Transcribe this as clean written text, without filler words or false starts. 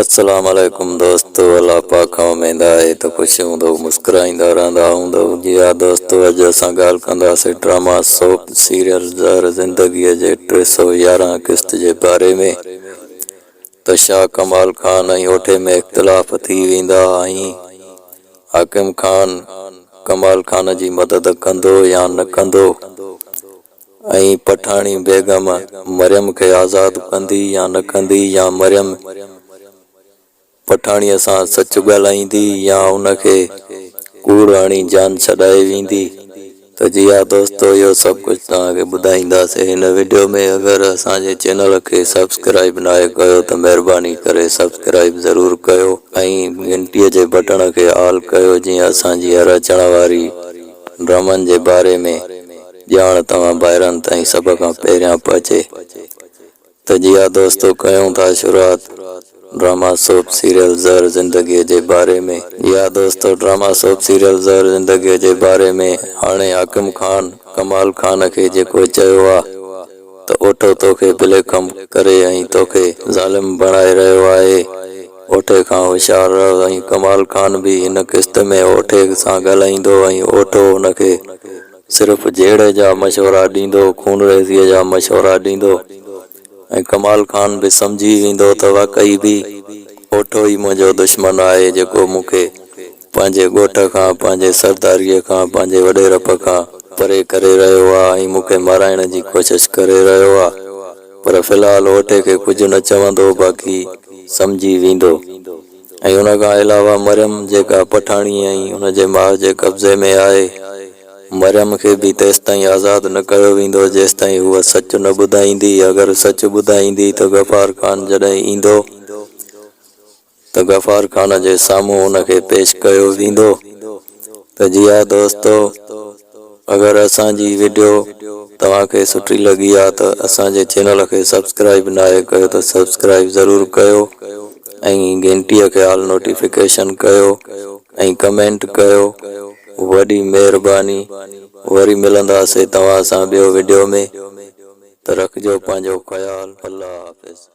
अस्सलाम वालेकुम दोस्तों, अल्लाह पाक उमेद आहे तो खुश हूंदो मुस्कुराईंदा रहंदा हूंदो। जी हा दोस्तों, अॼु असां ॻाल्हि कंदासीं ड्रामा सोप सीरियल ज़हर ज़िंदगीअ जे 311 किस्त जे बारे में। त छा कमाल खान ऐं ओठे में इख़्तिलाफ़ थी वेंदा ऐं हाकिम खान कमाल खान जी मदद कंदो या न कंदो, ऐं पठाणी बेगम मरियम खे आज़ाद कंदी या न कंदी, या मरियम पठाणीअ सां सच ॻाल्हाईंदी या उनखे कूड़ हणी जान छॾाए वेंदी। त जी हा दोस्तों, इहो सभु कुझु तव्हांखे ॿुधाईंदासीं हिन वीडियो में। अगरि असांजे चैनल खे सब्सक्राइब न आहे कयो त महिरबानी करे सब्सक्राइब ज़रूरु कयो ऐं घंटीअ जे बटण खे ऑल कयो, जीअं असांजी हर अचण वारी ड्रामनि जे बारे में ॼाण तव्हां ॿाहिरनि ताईं सभ खां पहिरियां पहुचे। त जी हा दोस्तों, कयूं था शुरूआत ड्रामा सोप सीरियल ज़हर ज़िंदगीअ जे बारे में। या दोस्तों, ड्रामा सोप सीरियल ज़हर ज़िंदगीअ जे बारे में हाणे हाकिम खान कमाल खान खे जेको चयो आहे त ओठो तोखे बिलेखम करे ऐं तोखे ज़ालिम बणाए रहियो आहे, ओठे खां होशियार रहो। ऐं कमाल खान भी हिन किस्त में ओठे सां ॻाल्हाईंदो ऐं ओठो हुनखे सिर्फ़ जेड़ जा मशवरा ॾींदो, खून रेज़ीअ जा मशवरा ॾींदो ऐं कमाल खान भी समझी वेंदो त वाकई भी ओठो ई मुंहिंजो दुश्मन आहे, जेको मूंखे पंहिंजे ॻोठ खां, पंहिंजे सरदारीअ खां, पंहिंजे वॾेरप खां परे करे रहियो आहे ऐं मूंखे माराइण जी कोशिश करे रहियो आहे। पर फ़िलहाल ओठे खे कुझु न चवंदो, बाक़ी समझी वेंदो। ऐं उन खां अलावा मरियम जेका पठाणी ऐं हुनजे माउ जे कब्ज़े में आहे, मरियम खे भी तेसि ताईं आज़ाद न कयो वेंदो जेसि ताईं उहा सच न ॿुधाईंदी। अगरि सच ॿुधाईंदी त गफ़ार खान जॾहिं ईंदो त गफ़ार खान जे साम्हूं उनखे पेश कयो वेंदो। त जी हा दोस्तों, अगरि असांजी वीडियो तव्हांखे सुठी लॻी आहे त असांजे चैनल खे सब्सक्राइब न आहे कयो त सब्सक्राइब ज़रूरु कयो ऐं घंटीअ खे ऑल नोटिफिकेशन कयो ऐं कमेंट कयो। वॾी महिरबानी। वरी मिलंदासीं तव्हां सां ॿियो वीडियो में। त रखिजो पंहिंजो ख़्यालु। अल्लाह हाफ़िज़।